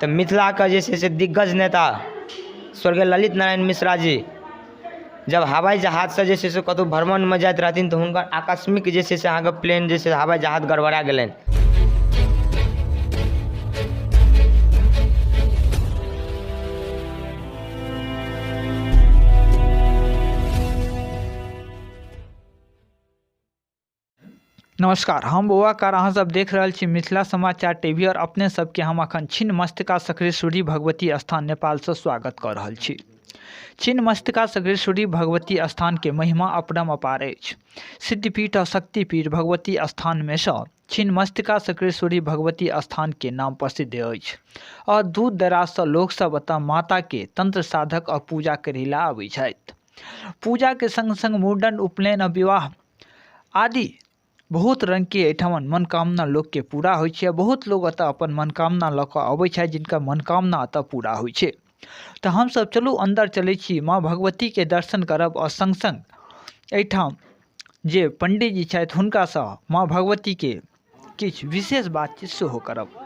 तो मिथिला का जे छै से दिग्गज नेता स्वर्गीय ललित नारायण मिश्रा जी जब हवाई जहाज से जे छै से कतौ भ्रमण में जाइत रहथिन तो हुनकर आकस्मिक जे छै से अहाँके प्लेन जे छै हवाई जहाज गड़बड़ा गेलनि। नमस्कार, हम बौआकार अहाँ सब देख रहल छी मिथिला समाचार टीवी और अपने सबके हम अखन छिन्नमस्तिका सक्रेश्वरी भगवती स्थान नेपाल से स्वागत कर रहल छी। छिन्नमस्तिका सक्रेश्वरी भगवती स्थान के महिमा अपरम अपार अछि। सिद्धपीठ और शक्तिपीठ भगवती स्थान में से छिन्नमस्तिका सक्रेश्वरी भगवती स्थान के नाम प्रसिद्ध अछि और दूर दराज से लोक सब एतऽ माता के तंत्र साधक और पूजा करै ला आबै छथि। पूजा के संग संग मुंडन, उपनयन और विवाह आदि बहुत रंग के एठमन मनोकामना लोग के पूरा होइ छै। बहुत लोग अतः अपन मनोकामना लऽ कऽ अबै छै जिनका मनोकामना अतः पूरा होइ छै। तऽ हम सब चलू अंदर चलै छी, माँ भगवती के दर्शन करब और संग संग एठाम जे पंडित जी छथि हुनकासँ माँ भगवती के किछु विशेष बातचीत सेहो करब।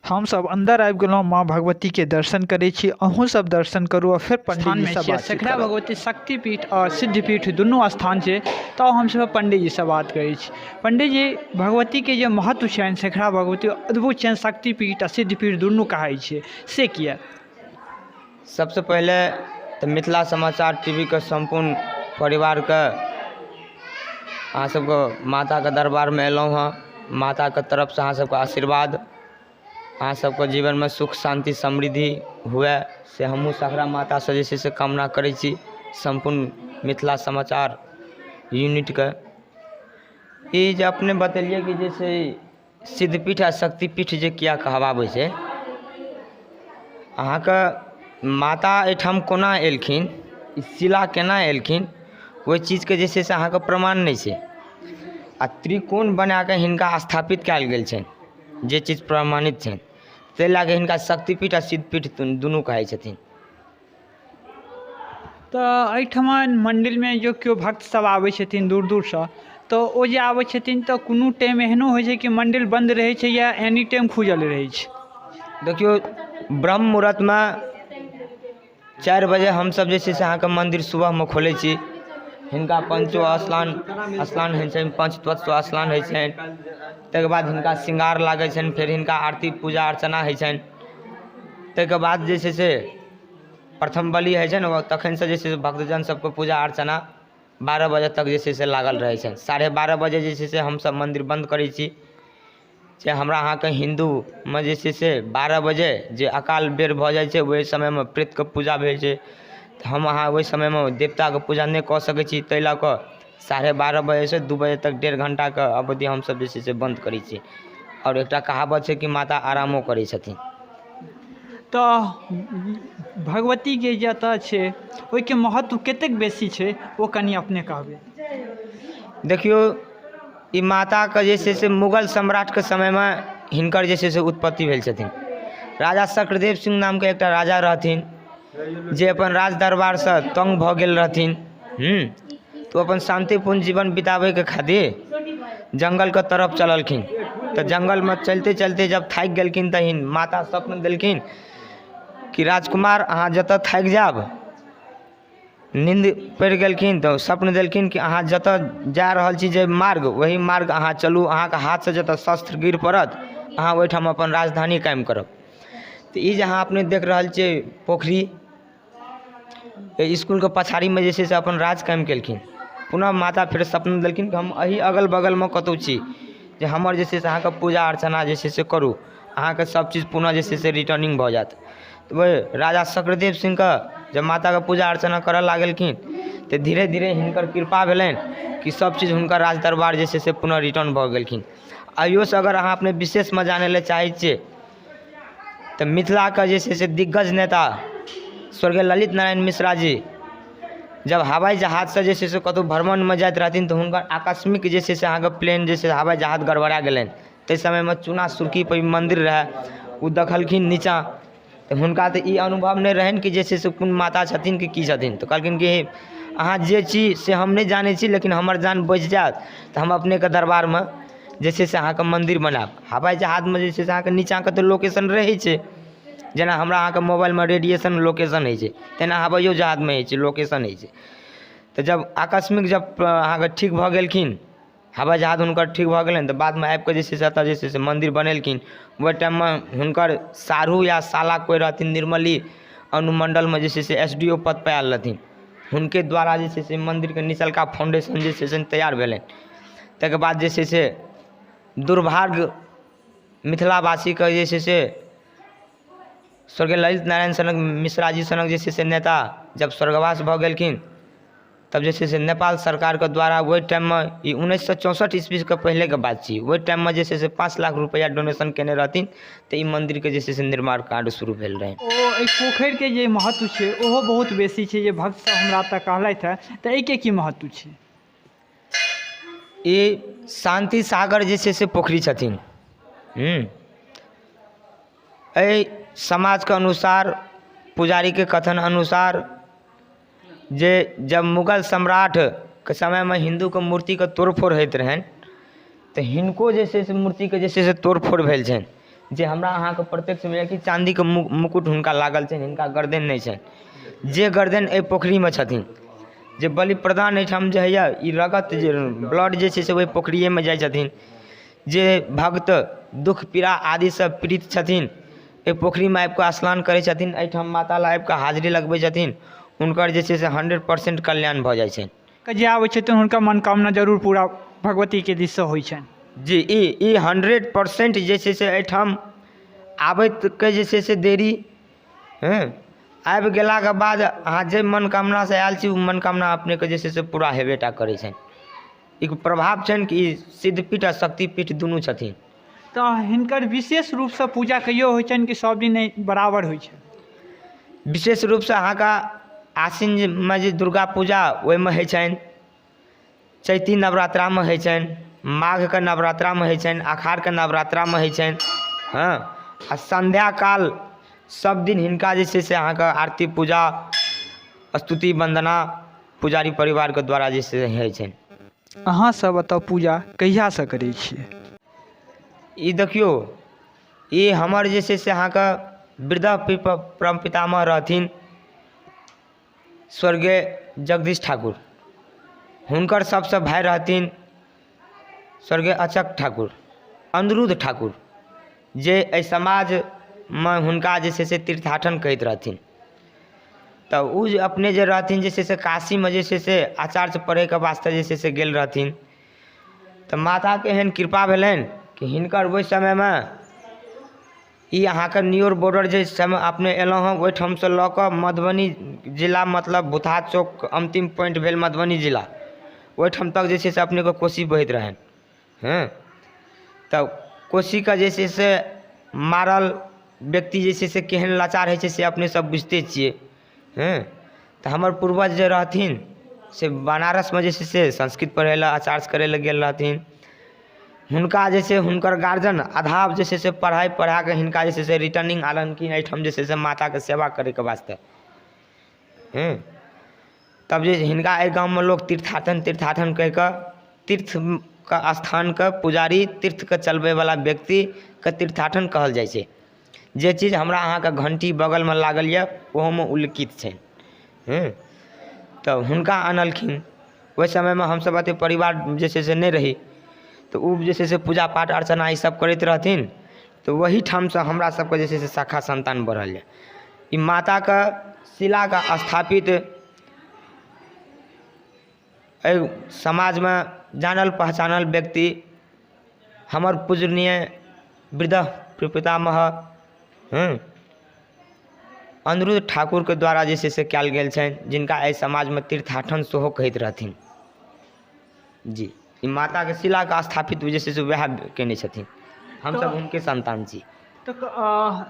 हम सब अंदर आबि गेलहुँ, माँ भगवती के दर्शन करै छी, अहूँ सब दर्शन करू और फिर पंडित जी से बात। सखरा भगवती शक्तिपीठ और सिद्धपीठ दुनू स्थान छै, तो हम सब पंडित जी से बात करै छी। पंडित जी, भगवती के जे महत्व छनि, सखरा भगवती अद्भुत छनि, शक्तिपीठ और सिद्धपीठ दुनू कहै छै, से किया? सबसे पहले तो मिथिला समाचार टीवी के संपूर्ण परिवार के अहाँ सबके माता के दरबार में एलहुँ हँ। माता के तरफ से अहाँ सबके आशीर्वाद, अहाँ सबके जीवन में सुख शांति समृद्धि हुए से हमहूँ सखरा माता से जे छै से कामना करै छी। संपूर्ण मिथिला समाचार यूनिट के ई जे अपने बतेलिए कि जैसे सिद्धपीठ आ शक्तिपीठ जे किया कहवाबै छै, अहाँके माता एहिठाम कोना एलखिन, ई शिला केना एलखिन, ओहि चीजके जे छै से अहाँके प्रमाण नहि छै। आ त्रिकोण बना कऽ हिनका स्थापित कयल गेल छनि, जे चीज प्रमाणित छनि, ताहि लऽ कऽ हिनका शक्तिपीठ आ सिद्धपीठ दुनू कहै छथिन। तऽ एहिठमन मन्दिरमे जो केओ भक्त सब आबै छथिन दूर दूरसँ, तऽ ओ जे आबै छथिन तऽ कोनो टाइम एहनो होइ छै कि मन्दिर बन्द रहै छै या एनी टाइम खुजल रहै छै? देखियौ, ब्रह्म मुहूर्तमे 4 बजे हमसब जे छै से अहाँके मन्दिर सुबहमे खोलै छी। हिनका पंचो स्नान होइ छनि, पंचतत्व स्नान होइ छनि, ताहिके बाद हिनका श्रृंगार लागै छनि, फेर हिनका आरती पूजा अर्चना होइ छनि। ताहिके बाद जे छै से प्रथम बलि होइ छै ने, तखन से जे छै से भक्तजन सबके पूजा अर्चना 12 बजे तक जे छै से लागल रहै छनि। 12:30 बजे जे छै से हमसब मन्दिर बन्द करै छी। जे हमरा अहाँके हिन्दूमे जे छै से 12 बजे जे अकाल बेर भऽ जाइ छै, ओहि समयमे प्रेतके पूजा भेल छै, तऽ हम अहाँ ओहि समयमे देवताके पूजा नहि कऽ सकै छी। ताहि लऽ कऽ 12:30 बजेसँ 2 बजे तक 1.5 घंटाके अवधि हमसब जे छै से बन्द करै छी। और एकटा कहावत छै कि माता आरामो करै छथिन। तऽ भगवती के जतऽ छै ओहिके महत्व कतेक बेसी छै, ओ कनि अपने कहबै। देखियौ, ई माताके जे छै से मुगल सम्राटके समयमे हिनकर जे छै से उत्पत्ति भेल छथिन। राजा शक्रदेव सिंह नामके एकटा राजा रहथिन, जे अपन राज दरबारसँ तंग भऽ गेल रहथिन। तो अपन शांतिपूर्ण जीवन बिताबैके खातिर जंगलके तरफ चललखिन। तऽ जंगलमे चलते चलते जब थाकि गेलखिन तऽ माता स्वप्न देलखिन कि राजकुमार अहाँ जतऽ थाकि जायब, नींद पड़ि गेलखिन तऽ स्वप्न देलखिन कि अहाँ जतऽ जा रहल छी जे मार्ग, वही मार्ग अहाँ चलू, अहाँके हाथसँ जतऽ शस्त्र गिर पड़त अहाँ ओहिठाम अपन राजधानी कायम करब। तऽ ई जे अहाँ अपने देख रहल छियै पोखरी, इसकुलके पछाड़ीमे जे छै से अपन राज कायम केलखिन। पुनः माता फेर स्वप्न देलखिन कि हम एही अगल बगलमे कतहु छी, जे हमर जे छै से अहाँके पूजा अर्चना जे छै से करू, अहाँके सब चीज पुनः जे छै से रिटर्निंग भऽ जायत। तऽ वही राजा शक्रदेव सिंहके जब माताके पूजा अर्चना करऽ लागलखिन तऽ धीरे धीरे हिनकर कृपा भेलनि कि सब चीज हुनकर राज दरबार जे छै से पुनः रिटर्न भऽ गेलखिन। अहियोसँ अगर अहाँ अपने विशेषमे जानै लए चाहै छियै तऽ मिथिलाके जे छै से दिग्गज नेता स्वर्गीय ललित नारायण मिश्रा जी जब हवाई जहाज से जे छै से कतौ भ्रमण में जाइत रहथिन तऽ हुनकर आकस्मिक जे छै से अहाँके प्लेन जे छै हवाई जहाज गड़बड़ा गेलनि। ताहि समयमे चूना सुर्की पर मंदिर रहे, ओ देखलखिन नीचाँ तऽ हुनका तऽ ई अनुभव नहीं रहनि कि जे छै से कोन माता छथिन कि की छथिन। तऽ कहलखिन कि अहाँ जे छी से हम नहीं जानै छी, लेकिन हमर जान बचि जायत तऽ हम अपनेके दरबारमे जे छै से अहाँके मंदिर बनायब। हवाई जहाजमे जे छै से अहाँके नीचाँके तऽ लोकेशन रहै छै, जेना हमरा अहाँके मोबाइलमे रेडिएशन लोकेशन होइ छै तेना हवाइओ जहाजमे होइ छै लोकेशन होइ छै। तऽ जब आकस्मिक जब अहाँके ठीक भऽ गेलखिन हवाई जहाज हुनकर ठीक भऽ गेलनि तऽ बादमे आबि कऽ जे छै से एतऽ जे छै से मन्दिर बनेलखिन। ओहि टाइममे हुनकर साढ़ू या साला कोइ रहथिन निर्मली अनुमण्डलमे जे छै से SDO पद पर आयल रहथिन। हुनके द्वारा जे छै से मन्दिरके निचलका फाउंडेशन जे छै से तैयार भेलनि। ताहिके बाद जे छै से दुर्भाग्य मिथिलावासीके जे छै से स्वर्गीय ललित नारायण सनक मिश्रा जी सनक जे छै से नेता जब स्वर्गवास भऽ गेलखिन तब जे छै से नेपाल सरकारके द्वारा ओहि टाइममे ई 1964 ईस्वीके पहिलेके बात छी। ओहि टाइममे जे छै से 5 लाख रुपैआ डोनेशन केने रहथिन तऽ ई मन्दिरके जे छै से निर्माण कार्य शुरू भेल रहै। ओ एहि पोखरिके जे महत्व छै ओहो बहुत बेसी छै जे भक्त सब हमरा तऽ कहलथि हँ, तऽ एहिके की महत्व छै? ई शान्ति सागर जे छै से पोखरी छथिन। एहि समाजके अनुसार पुजारीके कथन अनुसार जे जब मुगल सम्राटके समयमे हिन्दूके मूर्तिके तोड़फोड़ होइत रहनि तऽ हिनको जे छै से मूर्तिके जे छै से तोड़फोड़ भेल छनि। जे हमरा अहाँके प्रत्यक्ष मिलैए कि चाँदीके मुकुट हुनका लागल छनि, हिनका गर्दन नहि छनि। जे गर्दन एहि पोखरीमे छथिन, जे बलि प्रदान एहिठाम जे होइए ई रगत जे ब्लड जे छै से ओहि पोखरिएमे जाइ छथिन। जे भक्त दुख पीड़ा आदिसँ पीड़ित छथिन एहि पोखरीमे आबि कऽ स्नान करै छथिन, एहिठाम माता लग आबि कऽ हाजिरी लगबै छथिन, हुनकर जे छै से 100% कल्याण भऽ जाइ छनि। जे आबै छथिन हुनकर मनोकामना जरूर पूरा भगवतीके दिससँ होइ छनि। जी ई 100% जे छै से एहिठाम आबैतके जे छै से देरी आबि गेलाके बाद अहाँ जे मनोकामनासँ आयल छी ओ मनोकामना अपनेके जे छै से पूरा हेबे टा करै छनि। ई प्रभाव छनि कि ई सिद्धपीठ आ शक्तिपीठ दुनू छथिन। तऽ हिनकर विशेष रूपसँ पूजा कहियो होइ छनि कि सब दिन बराबर होइ छै? विशेष रूपसँ अहाँके आसिनमे जे दुर्गा पूजा ओहिमे होइ छनि, चैती नवरात्रामे होइ छनि, माघके नवरात्रामे होइ छनि, अखाढ़के नवरात्रामे होइ छनि। आ संध्या काल सब दिन हिनका जे छै से अहाँके आरती पूजा स्तुति वन्दना पुजारी परिवारके द्वारा जे छै से होइ छनि। अहाँ सब एतऽ पूजा कहियासँ करै छियै? ई देखियौ ई हमर जे छै से अहाँके वृद्ध परम पितामह रहथिन स्वर्गीय जगदीश ठाकुर। हुनकर सबसँ भाइ रहथिन स्वर्गीय अचक ठाकुर, अनिरुद्ध ठाकुर, जे एहि समाजमे हुनका जे छै से तीर्थाटन कहैत रहथिन। तऽ ओ जे अपने जे रहथिन जे छै से काशीमे जे छै से आचार्य पढ़ैके वास्ते जे छै से गेल रहथिन। तऽ माताके एहन कृपा भेलनि कि हिनकर ओहि समयमे ई अहाँके न्योर बॉर्डर जे समय अपने एलहुँ हँ ओहिठामसँ लऽ कऽ मधुबनी जिला मतलब भुतहा चौक अन्तिम पॉइंट भेल मधुबनी जिला, ओहिठाम तक जे छै से अपनेके कोशी बहैत रहनि। तऽ कोशीके जे छै से मारल व्यक्ति जे छै से केहन लाचार होइ छै से अपने सब बुझिते छियै। तऽ हमर पूर्वज जे रहथिन से बनारसमे जे छै से संस्कृत पढ़ै लए आचार्य करै लए गेल रहथिन। हुनका जे छै हुनकर गार्जियन अधाव जे छै से पढ़ाइ पढ़ाके हिनका जे छै से रिटर्निंग आनलखिन एहिठाम जे छै से माताके सेवा करैके वास्ते। तब जे हिनका एहि गाममे लोक तीर्थाटन कहि कऽ तीर्थके स्थानके पुजारी तीर्थके चलबैवला व्यक्तिके तीर्थाटन कहल जाइ छै। जे चीज हमरा अहाँके घंटी बगलमे लागल यऽ ओहोमे उल्लिखित छै। तऽ हुनका आनलखिन। ओहि समयमे हमसब एते परिवार जे छै से नहि रही, तऽ ओ जे छै से पूजा पाठ अर्चना ई सब करैत रहथिन। तऽ वही ठामसँ हमरा सबके जे छै से शाखा संतान बढ़ल यऽ। ई माताके शिलाके स्थापित एहि समाजमे जानल पहचानल व्यक्ति हमर पूजनीय वृद्ध पितामह अनिरुद्ध ठाकुरके द्वारा जे छै से कयल गेल छनि, जिनका एहि समाजमे तीर्थाटन सेहो कहैत रहथिन। जी ई माताके शिलाके स्थापित जे छै से वएह केने छथिन, हमसब हुनके संतान छी। तऽ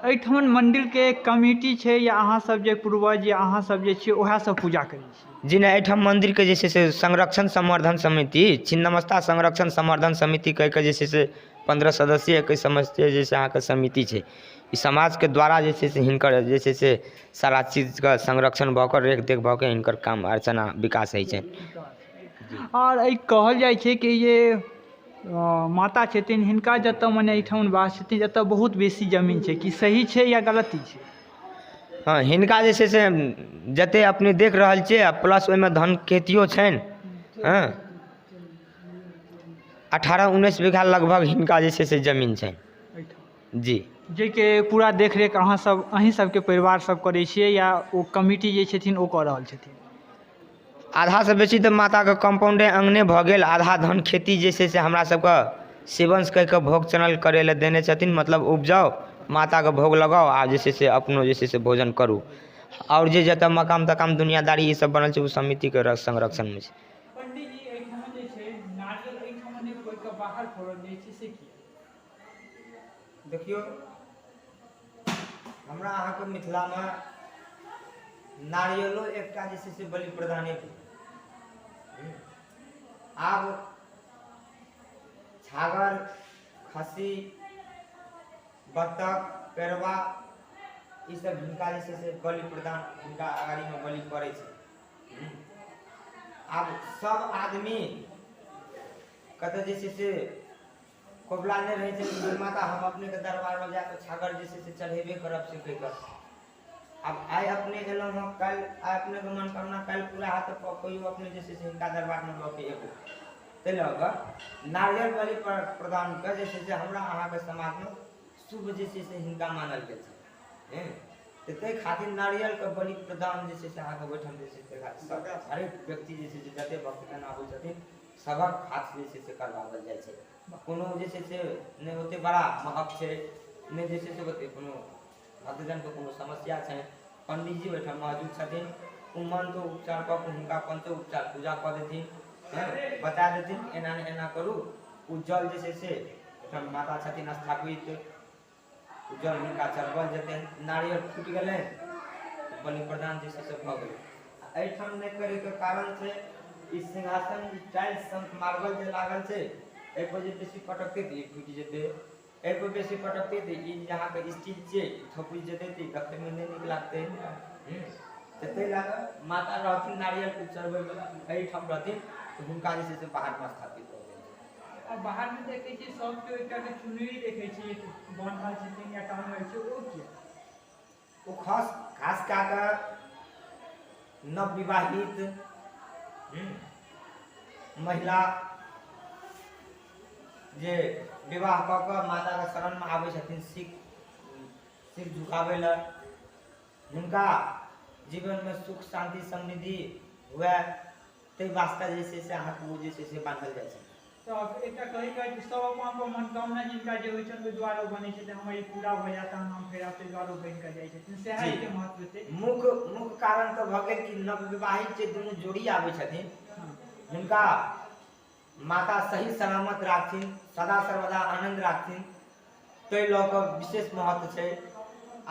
एहिठाम मन्दिरके कमिटी छै या अहाँ सब जे पूर्वज या अहाँ सब जे छियै ओएह सब पूजा करै छी? जी नहीं, एहिठाम मन्दिरके जे छै से संरक्षण संवर्धन समिति छिन्नमस्ता संरक्षण संवर्धन समिति कहि कऽ जे छै से 15 सदस्यीय 21 सदस्यीय जे छै अहाँके समिति छै। ई समाजके द्वारा जे छै से हिनकर जे छै से सारा चीजके संरक्षण भऽ कऽ रेख देख भऽ कऽ हिनकर काम अर्चना विकास होइ छै। और एहि कहल जाइ छै कि ये माता छथिन हिनका जतऽ मने एहिठाम वास छथिन जतऽ बहुत बेसी जमीन छै, कि सही छै या गलती छै? हाँ हिनका जे छै से जते अपने देख रहल छियै आ प्लस ओहिमे धान खेतियो छनि। हाँ 18-19 बीघा लगभग हिनका जे छै से जमीन छनि जी। जाहिके पूरा देखरेख अहीं सबके परिवार सब करै छियै या ओ कमिटी जे छथिन ओ कऽ रहल छथिन? आधासँ बेसी तऽ माताके कम्पाउंडे अङ्गने भऽ गेल, आधा धान खेती जे छै से हमरा सबके सेवंश कहि कऽ भोग चनल करै लए देने छथिन। मतलब उपजाउ माताके भोग लगाउ आ जे छै से अपनो जे छै से भोजन करू। और जे जतऽ मकाम तकाम दुनियादारी ई सब बनल छै ओ समितिके संरक्षणमे छै। पंडित जी एहिठाम जे छै नारियल एहिठाम नहि कोइ के बाहर फोड़ल जाइ छै से किया? देखियौ हमरा अहाँके मिथिलामे नारियलो एकटा जे छै से बलि प्रदाने भेल। आब छागर, खस्सी, बत्तख, पेड़वा ई सब हिनका जे छै से बलि प्रदान हिनका अगाड़ीमे बलि पड़ै छै। आब सब आदमी कतऽ जे छै से कोबला नहीं रहे छै माता हम अपने के दरबार में जाकर छागर जे से चढ़ेबे करब से कहि कर। अब आइ अपने एलहुँ हम कल आइ अपने के मनोकामना कल पूरा हाथ कोई अपने जे से हिनका दरबार में लऽ के एगो तै लऽ कऽ नारियल बलि प्रदान के जे से हमरा अहाँ के समाज में शुभ जे से हिनका मानल गेल छै। तऽ ताहि खातिर नारियल के बलि प्रदान जे से अहाँ के बैठल जे से हरेक व्यक्ति जे से जते भक्तगण आबै छथिन सबक हाथ जे से करवावल जाइ छै। कोनो जे से नहीं होते बड़ा महक छै नहीं जे से होते कोनो भक्तजन के कोनो समस्या छै पंडित जी ओहिठाम मौजूद छथिन ओ मंत्र उपचार कऽ के हुनका पंचो उपचार पूजा कऽ देथिन बता देथिन एना ने एना करू। ओ जल जे से माता छथिन स्थापित ओ जल हुनका चढ़बल जेतनि। नारियल फूटि गेलै बलि प्रदान जे से भऽ गेलै। एहिठाम नहीं करे के कारण छै ई सिंहासन टाइल्स संख मार्बल जे लागल छै एहि पर जे बेसी पटकते तऽ ई फूटि जेतै, एहि पर बेसी पटकते तऽ ई यहाँ के स्टील छै थोपि जेतै तऽ देखै में नहीं नीक लागतै। ताहि लऽ कऽ माता रहथिन नारियल के चढ़बै एहिठाम रहथिन तऽ हुनका जे से बाहर में स्थापित भऽ गेल। और बाहर में देखै छी सब के एकटा के चुनरी देखै छी बांधल छथिन या टांगल छै ओ किया? ओ खास कऽ कऽ नवविवाहित महिला जे विवाह कऽ कऽ माता के शरण में आबै छथिन सिर झुकाबै लए हुनका जीवन में सुख शांति समृद्धि हुए ताहि वास्ते जे से अहाँके ओ जे से बांधल जाइ छै। तो एकटा कहि कऽ सब अपन मनोकामना जिनका जे होइ छनि ओहि द्वारा बनै छै हमर ई पूरा भऽ जायत हम फेर आपसे द्वारा बनि कऽ जाइ छथिन सएह के महत्व छै। मुख्य कारण तऽ भऽ गेल कि नवविवाहित जे दुनू जोड़ी आबै छथिन हुनका माता सही सलामत राखथिन सदा सर्वदा आनंद राखथिन ताहि लऽ कऽ विशेष महत्व छै।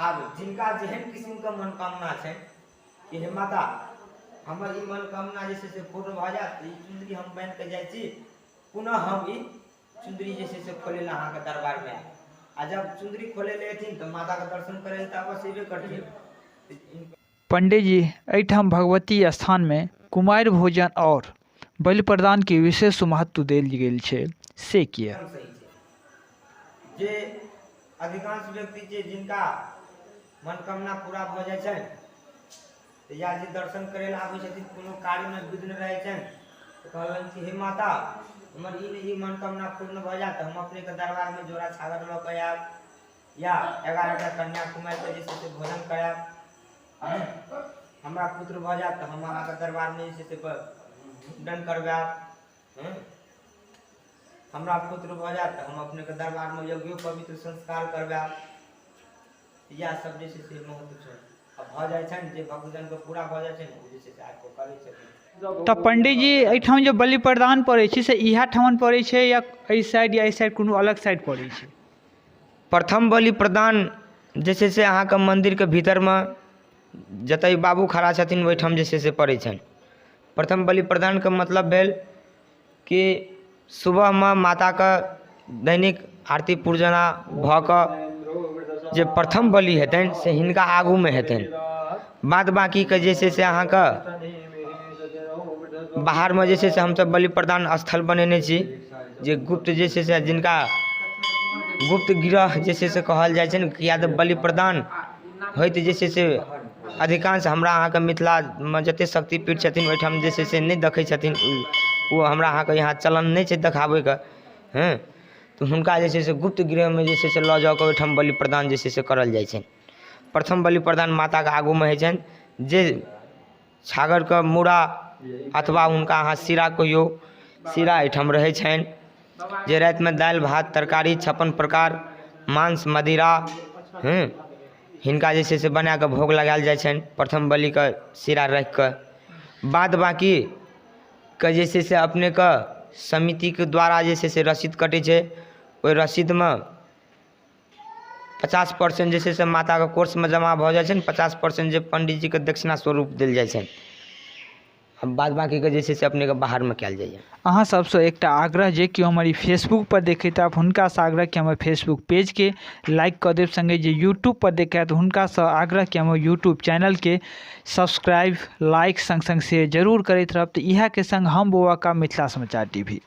आब जिनका जेहन किस्म के मनोकामना छै कि हे माता हमर ई मनोकामना जे से पूर्ण भऽ जायत ई चुंदरी हम बांधि के जाइ छी पुनः हम ई चुंदरी जे से खोले ला अहाँ के दरबार में आ जब चुंदरी खोले ले एथिन तो माता के दर्शन करे तो अवश्य एबे करथिन। पंडित जी एहिठाम भगवती स्थान में कुमारि भोजन और बलि प्रदान के विशेष महत्व देल गेल छै से किया? जे अधिकांश व्यक्ति छै जिनका मनोकामना पूरा भऽ जाइ छै या जे दर्शन करे ला आबै छथिन कोनो कार्य में विघ्न रहै छै तो कहलन कि हे माता हमर ई मनोकामना पूर्ण भऽ जायत हम अपने के दरबार में जोड़ा छागर लऽ के आयब या 11टा कन्या कुमारि के जे से भोजन करायब हमरा पुत्र भऽ जायत हम अहाँ के दरबार में जे से मुंडन करवायब हमरा पुत्र भऽ जायत हम अपने के दरबार में यज्ञो पवित्र संस्कार करवायब या सब जे से महत्व छै। अब भऽ जाइ छै जे भक्तजन के पूरा भऽ जाइ छै ओ जे से आके करै छथिन। तऽ पंडित जी एहिठाम जे बलि प्रदान पड़ै छै से इएह ठमन पड़ै छै या एहि साइड या एहि साइड कोनो अलग साइड पड़ै छै? प्रथम बलि प्रदान जे छै से अहाँके मंदिर के भीतर में जतय बाबू खड़ा छथिन ओहिठाम जे से पड़ै छनि। प्रथम बलि प्रदान के मतलब भेल कि सुबह में माता के दैनिक आरती पूजना भऽ कऽ जे प्रथम बलि हेतनि से हिनका आगू में हेतनि। बाद बाकी के जे से अहाँके बाहर में जे से हमसब बलि प्रदान स्थल बनेने छी जे गुप्त जे से जिनका गुप्त गिरह जे से कहल जाइ छै ने किया तऽ बलि प्रदान होइत जे से अधिकांश हमरा अहाँके मिथिलामे जतेक शक्तिपीठ छथिन ओहिठाम जे छै से नहि देखै छथिन, ओ हमरा अहाँके यहाँ चलन नहि छै देखाबैके। हँ, तऽ हुनका जे छै से गुप्त गृहमे जे छै से लऽ जाकऽ ओहिठाम बलि प्रदान जे छै से करल जाइ छनि। प्रथम बलि प्रदान माताके आगूमे होइ छनि, जे छागरके मूड़ा अथवा हुनका अहाँ सीरा कहियौ, सीरा एहिठाम रहै छनि, जे रातिमे दालि भात तरकारी 56 प्रकार मांस मदिरा हिनका जे छै से बना कऽ भोग लगायल जाइ छनि प्रथम बलिके सीरा राखि कऽ। बाद बाँकीके जे छै से अपनेके समितिके द्वारा जे छै से रसीद कटै छै, ओहि रसीदमे 50% जे छै से माताके कोर्समे जमा भऽ जाइ छनि, 50% जे पंडितजीके दक्षिणा स्वरूप देल जाइ छनि, बाद बाँकीके जे छै से अपनेके बाहरमे कयल जाइए। अहाँ सबसँ एकटा आग्रह जे कि हमर ई फेसबुक पर देखैत आब हुनकासँ आग्रह कि हमर फेसबुक पेजके लाइक कऽ देब, संगे जे यूट्यूब पर देखैत हुनकासँ आग्रह कि हमर यूट्यूब चैनलके सब्सक्राइब लाइक संग संग शेयर जरूर करैत रहब। तऽ इएहके संग हम बौआ का मिथिला समाचार टीवी।